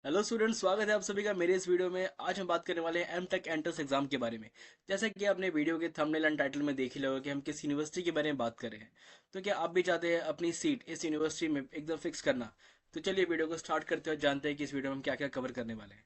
Hello students, स्वागत है आप सभी का मेरे इस वीडियो में। आज हम बात करने वाले हैं एमटेक एंट्रेंस एग्जाम के बारे में। जैसा कि आपने वीडियो के थंबनेल एंड टाइटल में देख ही लोगे कि हम किस यूनिवर्सिटी के बारे में बात कर रहे हैं। तो क्या आप भी चाहते हैं अपनी सीट इस यूनिवर्सिटी में एकदम फिक्स करना? तो चलिए वीडियो को स्टार्ट करते हैं, जानते हैं कि इस वीडियो में हम क्या क्या कवर करने वाले हैं।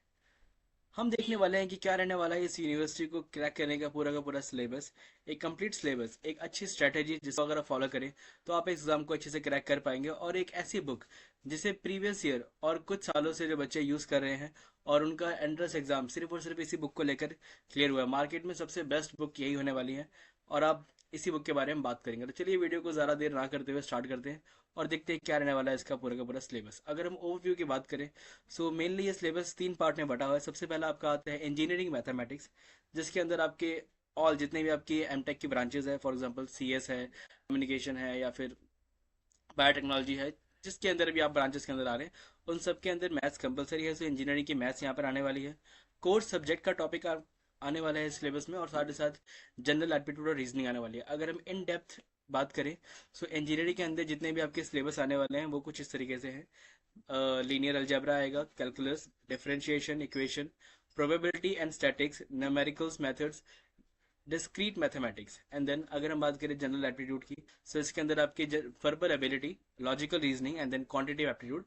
हम देखने वाले हैं कि क्या रहने वाला है इस यूनिवर्सिटी को क्रैक करने का पूरा सिलेबस। एक कंप्लीट सिलेबस, एक अच्छी स्ट्रेटेजी जिसको अगर आप फॉलो करें तो आप एग्जाम को अच्छे से क्रैक कर पाएंगे, और एक ऐसी बुक जिसे प्रीवियस ईयर और कुछ सालों से जो बच्चे यूज कर रहे हैं और उनका एंट्रेंस एग्जाम सिर्फ और सिर्फ इसी बुक को लेकर क्लियर हुआ है। मार्केट में सबसे बेस्ट बुक यही होने वाली है, और आप इसी बुक के बारे में बात करेंगे। तो चलिए वीडियो को ज़्यादा देर ना करते हुए स्टार्ट करते हैं और देखते हैं क्या रहने वाला है इसका पूरा का पूरा सिलेबस। अगर हम ओवरव्यू की बात करें, सो मेनली ये सिलेबस 3 पार्ट में बटा हुआ है। सबसे पहला आपका आता है इंजीनियरिंग मैथमेटिक्स, जिसके अंदर आपके ऑल जितने भी आपकी एमटेक की ब्रांचेस है, फॉर एग्जांपल सीएस है, कम्युनिकेशन है, या फिर बायोटेक्नोलॉजी है, जिसके अंदर भी आप ब्रांचेस के अंदर आ रहे हैं, उन सब के अंदर मैथ्स कंपलसरी है। सो इंजीनियरिंग की मैथ्स यहाँ पर आने वाली है। कोर्स सब्जेक्ट का टॉपिक आने वाला है सिलेबस में, और साथ ही साथ जनरल एप्टीट्यूड और रीजनिंग आने वाली है। अगर हम इन डेप्थ बात करें, सो इंजीनियरिंग के अंदर जितने भी आपके सिलेबस आने वाले हैं वो कुछ इस तरीके से हैं। लीनियर अलजेब्रा आएगा, calculus, differentiation, equation, probability and statics, numericals methods, discrete mathematics, and then अगर हम बात करें जनरल एप्टीट्यूड की, सो इसके अंदर आपकी verbal ability, logical reasoning and then quantitative aptitude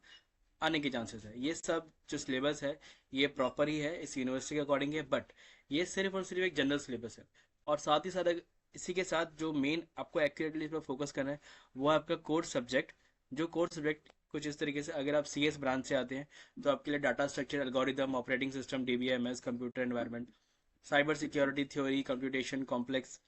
आने के चांसेस है। ये सब जो सिलेबस है ये प्रॉपर ही है, इस यूनिवर्सिटी के अकॉर्डिंग है, बट ये सिर्फ और सिर्फ एक जनरल सिलेबस है। और साथ ही साथ इसी के साथ जो मेन आपको एक्यूरेटली इस पर फोकस करना है वो है आपका कोर्स सब्जेक्ट। जो कोर्स सब्जेक्ट कुछ इस तरीके से, अगर आप सीएस ब्रांच से आते हैं तो आपके लिए data structure, algorithm, operating system, DBMS, computer environment, cyber security theory, computation complex,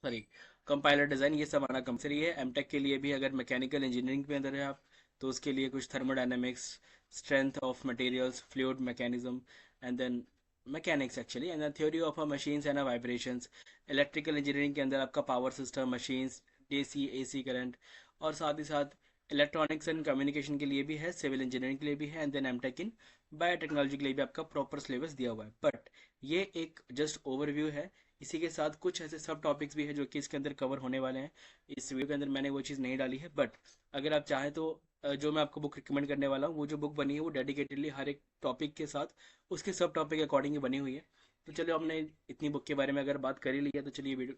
sorry, compiler design, ये सब आना कंपलसरी है। एमटेक के लिए भी अगर मैकेनिकल इंजीनियरिंग के अंदर है आप, तो उसके लिए कुछ thermodynamics, strength of materials, fluid mechanism, and then mechanics actually, and then theory of a machines and vibrations. Electrical engineering के अंदर आपका power system, machines, DC AC current, और साथ ही साथ इलेक्ट्रॉनिक्स एंड कम्युनिकेशन के लिए भी है, सिविल इंजीनियरिंग के लिए भी है, and then MTech in biotechnology के लिए भी आपका प्रॉपर सिलेबस दिया हुआ है। बट ये एक जस्ट ओवरव्यू है। इसी के साथ कुछ ऐसे सब टॉपिक्स भी है जो कि इसके अंदर कवर होने वाले हैं। इस वीडियो के अंदर मैंने वो चीज़ नहीं डाली है, बट अगर आप चाहें तो जो मैं आपको बुक रिकमेंड करने वाला हूँ, वो जो बुक बनी है वो डेडिकेटेडली हर एक टॉपिक के साथ उसके सब टॉपिक के अकॉर्डिंग ही बनी हुई है। तो चलो, हमने इतनी बुक के बारे में अगर बात कर ही ली है, तो चलिए वीडियो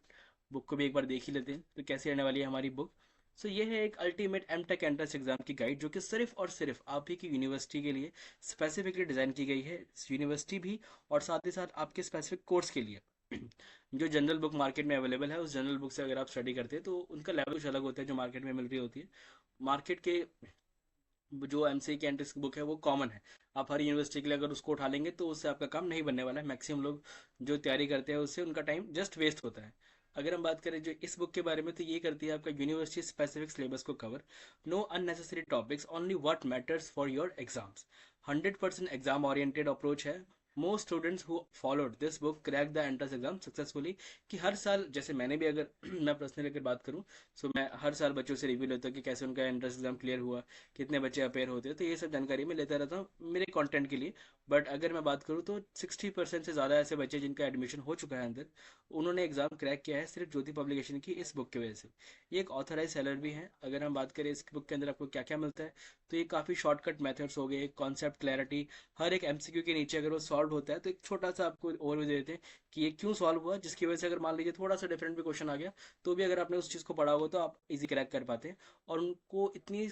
बुक को भी एक बार देख ही लेते हैं तो कैसे रहने वाली है हमारी बुक। सो ये है एक अल्टीमेट एमटेक एंट्रेंस एग्जाम की गाइड, जो कि सिर्फ और सिर्फ आप ही की यूनिवर्सिटी के लिए स्पेसिफिकली डिज़ाइन की गई है। यूनिवर्सिटी भी, और साथ ही साथ आपके स्पेसिफिक कोर्स के लिए। जो जनरल बुक मार्केट में अवेलेबल है, उस जनरल बुक से अगर आप स्टडी करते हैं तो उनका लेवल कुछ अलग होता है जो मार्केट में मिल रही होती है। मार्केट के जो एमसीए की एंट्रेंस बुक है वो कॉमन है। आप हर यूनिवर्सिटी के लिए अगर उसको उठा लेंगे तो उससे आपका काम नहीं बनने वाला है। मैक्सिमम लोग जो तैयारी करते हैं उससे उनका टाइम जस्ट वेस्ट होता है। अगर हम बात करें जो इस बुक के बारे में, तो ये करती है आपका यूनिवर्सिटी स्पेसिफिक सिलेबस को cover. No unnecessary topics, only what matters for your exams. 100% exam oriented approach है। Most students who followed this book crack the entrance exam successfully. कि हर साल, जैसे मैंने भी अगर मैं पर्सनली अगर बात करूं, सो मैं हर साल बच्चों से रिव्यू लेता हूँ कि कैसे उनका एंट्रेंस एग्जाम क्लियर हुआ, कितने बच्चे अपेयर होते हैं, तो ये सब जानकारी मैं लेता रहता हूँ मेरे कंटेंट के लिए। बट अगर मैं बात करूँ तो 60% से ज़्यादा ऐसे बच्चे जिनका एडमिशन हो चुका है अंदर, उन्होंने एग्जाम क्रैक किया है सिर्फ ज्योति पब्लिकेशन की इस बुक की वजह से। ये एक ऑथराइज सेलर भी है। अगर हम बात करें इस बुक के अंदर आपको क्या क्या मिलता है, तो ये काफ़ी शॉर्टकट मेथड्स हो गए, कॉन्सेप्ट क्लैरिटी। हर एक एमसीक्यू के नीचे अगर वो सॉल्व होता है तो एक छोटा सा आपको ओवरव्यू दे देते हैं कि ये क्यों सॉल्व हुआ, जिसकी वजह से अगर मान लीजिए थोड़ा सा डिफरेंट भी क्वेश्चन आ गया, तो भी अगर आपने उस चीज़ को पढ़ा होगा तो आप इजी क्रैक कर पाते हैं। और उनको इतनी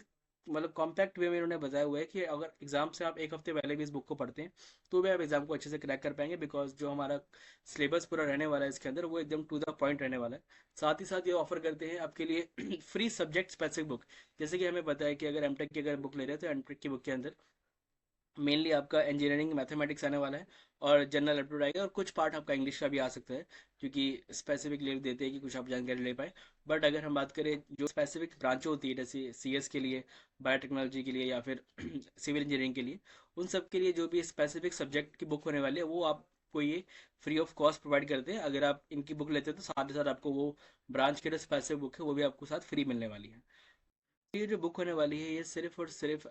मतलब कॉम्पैक्ट वे में इन्होंने बताया हुआ है कि अगर एग्जाम से आप एक हफ्ते पहले भी इस बुक को पढ़ते हैं तो भी आप एग्जाम को अच्छे से क्रैक कर पाएंगे, बिकॉज जो हमारा सिलेबस पूरा रहने वाला है इसके अंदर वो एकदम टू द पॉइंट रहने वाला है। साथ ही साथ ये ऑफर करते हैं आपके लिए फ्री सब्जेक्ट स्पेसिफिक बुक। जैसे कि हमें पता है कि अगर एमटेक की अगर बुक ले रहे हैं तो एमटेक की बुक के अंदर मेनली आपका इंजीनियरिंग मैथमेटिक्स आने वाला है, और जनरल एप्टीट्यूड आएगा, और कुछ पार्ट आपका इंग्लिश का भी आ सकता है, क्योंकि स्पेसिफिक लिख देते हैं कि कुछ आप जानकारी ले पाए। बट अगर हम बात करें जो स्पेसिफिक ब्रांच होती है, जैसे सीएस के लिए, बायोटेक्नोलॉजी के लिए, या फिर सिविल इंजीनियरिंग के लिए, उन सब के लिए जो भी स्पेसिफिक सब्जेक्ट की बुक होने वाली है वो आपको ये फ्री ऑफ कॉस्ट प्रोवाइड करते हैं। अगर आप इनकी बुक लेते हैं तो साथ ही साथ आपको वो ब्रांच के जो स्पेसिफिक बुक है वो भी आपको साथ फ्री मिलने वाली है। ये जो बुक होने वाली है ये सिर्फ और सिर्फ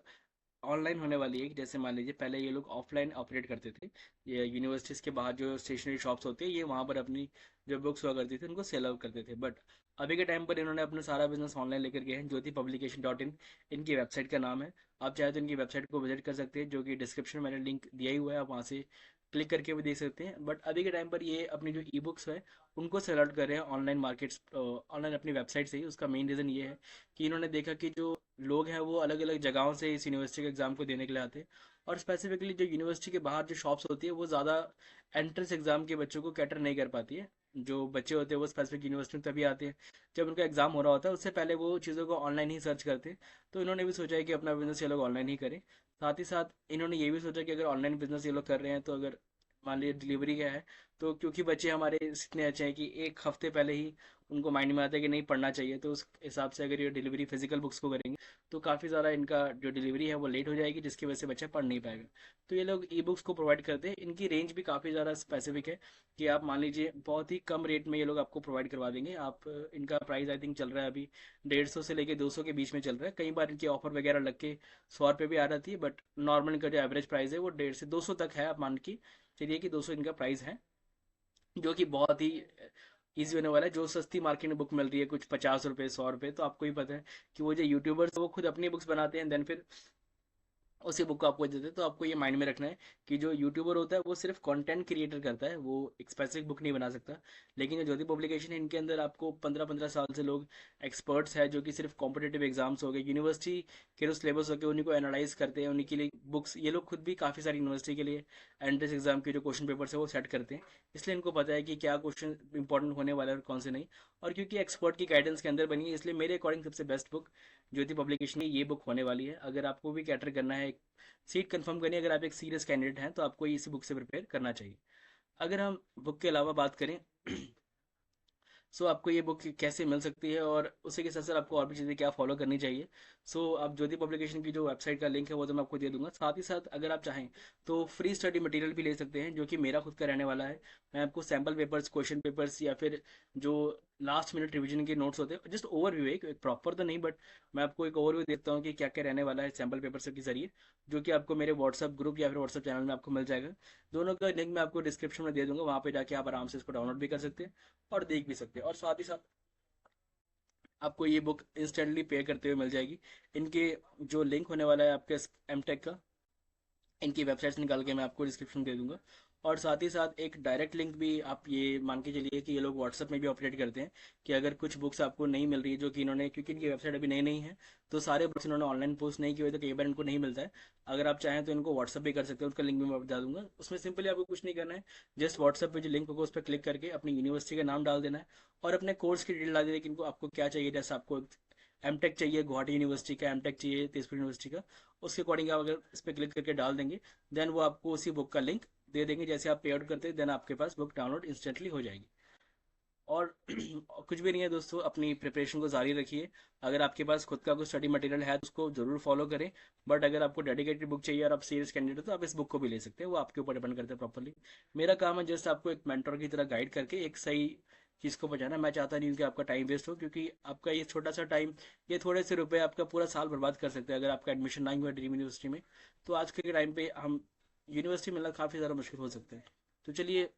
ऑनलाइन होने वाली है कि जैसे मान लीजिए पहले ये लोग ऑफलाइन ऑपरेट करते थे। ये यूनिवर्सिटीज़ के बाहर जो स्टेशनरी शॉप्स होती है ये वहाँ पर अपनी जो बुक्स हुआ करती थी उनको सेल आउट करते थे, बट अभी के टाइम पर इन्होंने अपना सारा बिजनेस ऑनलाइन लेकर गए हैं। ज्योति पब्लिकेशन डॉट इन इनकी वेबसाइट का नाम है। आप चाहे तो इनकी वेबसाइट को विजिट कर सकते हैं, जो कि डिस्क्रिप्शन में मैंने लिंक दिया ही हुआ है, आप वहाँ से क्लिक करके भी देख सकते हैं। बट अभी के टाइम पर ये अपनी जो ई बुक्स है उनको सेल आउट कर रहे हैं ऑनलाइन मार्केट्स, ऑनलाइन अपनी वेबसाइट से ही। उसका मेन रीज़न ये है कि इन्होंने देखा कि जो लोग हैं वो अलग अलग जगहों से इस यूनिवर्सिटी के एग्ज़ाम को देने के लिए आते हैं, और स्पेसिफिकली जो यूनिवर्सिटी के बाहर जो शॉप्स होती है वो ज़्यादा एंट्रेंस एग्ज़ाम के बच्चों को कैटर नहीं कर पाती है। जो बच्चे होते हैं वो स्पेसिफिक यूनिवर्सिटी में तभी आते हैं जब उनका एग्ज़ाम हो रहा होता है, उससे पहले वो चीज़ों को ऑनलाइन ही सर्च करते हैं। तो इन्होंने भी सोचा है कि अपना बिजनेस ये लोग ऑनलाइन ही करें। साथ ही साथ इन्होंने ये भी सोचा कि अगर ऑनलाइन बिजनेस ये लोग कर रहे हैं तो अगर मान लीजिए डिलीवरी का है, तो क्योंकि बच्चे हमारे इतने अच्छे हैं कि एक हफ्ते पहले ही उनको माइंड में आता है कि नहीं पढ़ना चाहिए, तो उस हिसाब से अगर ये डिलीवरी फिजिकल बुक्स को करेंगे तो काफ़ी ज़्यादा इनका जो डिलीवरी है वो लेट हो जाएगी, जिसकी वजह से बच्चा पढ़ नहीं पाएगा। तो ये लोग ई बुक्स को प्रोवाइड करते हैं। इनकी रेंज भी काफ़ी ज़्यादा स्पेसिफिक है कि आप मान लीजिए बहुत ही कम रेट में ये लोग आपको प्रोवाइड करवा देंगे। आप इनका प्राइस आई थिंक चल रहा है अभी 150 से लेके 200 के बीच में चल रहा है। कई बार इनकी ऑफर वगैरह लग के 100 रुपये भी आ जाती है, बट नॉर्मल इनका जो एवरेज प्राइस है वो 150 से 200 तक है। आप मान के चलिए कि 200 इनका प्राइस है, जो कि बहुत ही ईजी होने वाला है। जो सस्ती मार्केट में बुक मिल रही है कुछ 50 रुपये 100 रुपये, तो आपको ही पता है कि वो जो यूट्यूबर्स वो खुद अपनी बुक्स बनाते हैं, देन फिर उसी बुक को आपको देते हैं। तो आपको ये माइंड में रखना है कि जो यूट्यूबर होता है वो सिर्फ कंटेंट क्रिएटर करता है, वो एक स्पेसिफिक बुक नहीं बना सकता। लेकिन जो ज्योति पब्लिकेशन है इनके अंदर आपको 15-15 साल से लोग एक्सपर्ट्स हैं जो कि सिर्फ कॉम्पिटेटिव एग्जाम्स हो गए, यूनिवर्सिटी के जो सिलेबस हो गए उन्हीं को एनालाइज करते हैं, उन्हीं के लिए बुक्स ये लोग खुद भी काफ़ी सारी यूनिवर्सिटी के लिए एंट्रेंस एग्जाम के जो क्वेश्चन पेपर्स है वो सेट करते हैं। इसलिए इनको पता है कि क्या क्वेश्चन इंपॉर्टेंट होने वाला है और कौन से नहीं। और क्योंकि एक्सपर्ट की गाइडेंस के अंदर बनी है, इसलिए मेरे अकॉर्डिंग सबसे बेस्ट बुक ज्योति पब्लिकेशन की ये बुक होने वाली है। अगर आपको भी कैटर करना है, सीट कंफर्म करनी है, अगर आप एक सीरियस कैंडिडेट हैं तो आपको इसी बुक से प्रिपेयर करना चाहिए। अगर हम बुक के अलावा बात करें सो आपको ये बुक कैसे मिल सकती है और उसी के साथ साथ आपको और भी चीज़ें क्या फॉलो करनी चाहिए। सो आप ज्योति पब्लिकेशन की जो वेबसाइट का लिंक है वो तो मैं आपको दे दूंगा। साथ ही साथ अगर आप चाहें तो फ्री स्टडी मटेरियल भी ले सकते हैं, जो कि मेरा खुद का रहने वाला है। मैं आपको सैम्पल पेपर्स, क्वेश्चन पेपर्स या फिर जो लास्ट मिनट रिवीजन के नोट्स होते हैं, जस्ट ओवरव्यू, एक प्रॉपर तो नहीं बट मैं आपको एक ओवरव्यू देता हूँ कि क्या क्या रहने वाला है सैम्पल पेपर्स के जरिए, जो कि आपको मेरे व्हाट्सअप ग्रुप या फिर व्हाट्सअप चैनल में आपको मिल जाएगा। दोनों का लिंक मैं आपको डिस्क्रिप्शन में दे दूंगा, वहाँ पे जाके आप आराम से इसको डाउनलोड भी कर सकते हैं और देख भी सकते हैं। और साथ ही साथ आपको ये बुक इंस्टेंटली पे करते हुए मिल जाएगी। इनके जो लिंक होने वाला है आपके एम टेक का, इनकी वेबसाइट्स निकाल के मैं आपको डिस्क्रिप्शन दे दूंगा। और साथ ही साथ एक डायरेक्ट लिंक भी आप ये मान के चलिए कि ये लोग व्हाट्सअप में भी ऑपरेट करते हैं कि अगर कुछ बुक्स आपको नहीं मिल रही है, जो कि इन्होंने, क्योंकि इनकी वेबसाइट अभी नई नहीं है तो सारे बुक्स इन्होंने ऑनलाइन पोस्ट नहीं किए हुए, तो कई बार इनको नहीं मिलता है। अगर आप चाहें तो इनको व्हाट्सअप भी कर सकते हैं, उसका लिंक भी मैं बता दूंगा। उसमें सिंपली आपको कुछ नहीं करना है, जस्ट व्हाट्सअप पे जो लिंक होगा उस पर क्लिक करके अपनी यूनिवर्सिटी का नाम डाल देना है और अपने कोर्स की डिटेल डाल देना है कि इनको आपको क्या चाहिए। जैसे आपको एम टेक चाहिए गुवाहाटी यूनिवर्सिटी का, एम टेक चाहिए तेजपुर यूनिवर्सिटी का, उसके अकॉर्डिंग आप अगर इस पर क्लिक करके डाल देंगे देन वो आपको उसी बुक का लिंक दे देंगे। जैसे आप पे आउट करते हैं देन आपके पास बुक डाउनलोड इंस्टेंटली हो जाएगी। और कुछ भी नहीं है दोस्तों, अपनी प्रिपरेशन को जारी रखिए। अगर आपके पास खुद का कुछ स्टडी मटेरियल है तो उसको जरूर फॉलो करें, बट अगर आपको डेडिकेटेड बुक चाहिए और आप सीरियस कैंडिडेट हो तो आप इस बुक को भी ले सकते हैं, वो आपके ऊपर डिपेंड करते हैं प्रॉपरली। मेरा काम है जस्ट आपको एक मेंटर की तरह गाइड करके एक सही चीज़ को पहुंचाना। मैं चाहता नहीं हूँ कि आपका टाइम वेस्ट हो, क्योंकि आपका ये छोटा सा टाइम, ये थोड़े से रुपए आपका पूरा साल बर्बाद कर सकते हैं अगर आपका एडमिशन ना हुआ ड्रीम यूनिवर्सिटी में। तो आज के टाइम पे हम यूनिवर्सिटी मिलना काफ़ी ज़्यादा मुश्किल हो सकता है। तो चलिए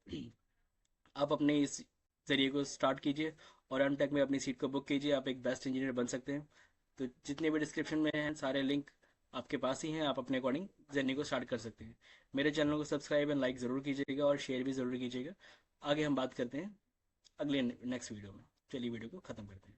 आप अपने इस जरिए को स्टार्ट कीजिए और एमटेक में अपनी सीट को बुक कीजिए, आप एक बेस्ट इंजीनियर बन सकते हैं। तो जितने भी डिस्क्रिप्शन में हैं सारे लिंक आपके पास ही हैं, आप अपने अकॉर्डिंग जर्नी को स्टार्ट कर सकते हैं। मेरे चैनल को सब्सक्राइब एंड लाइक ज़रूर कीजिएगा और शेयर भी ज़रूर कीजिएगा। आगे हम बात करते हैं अगले नेक्स्ट वीडियो में। चलिए वीडियो को ख़त्म करते हैं।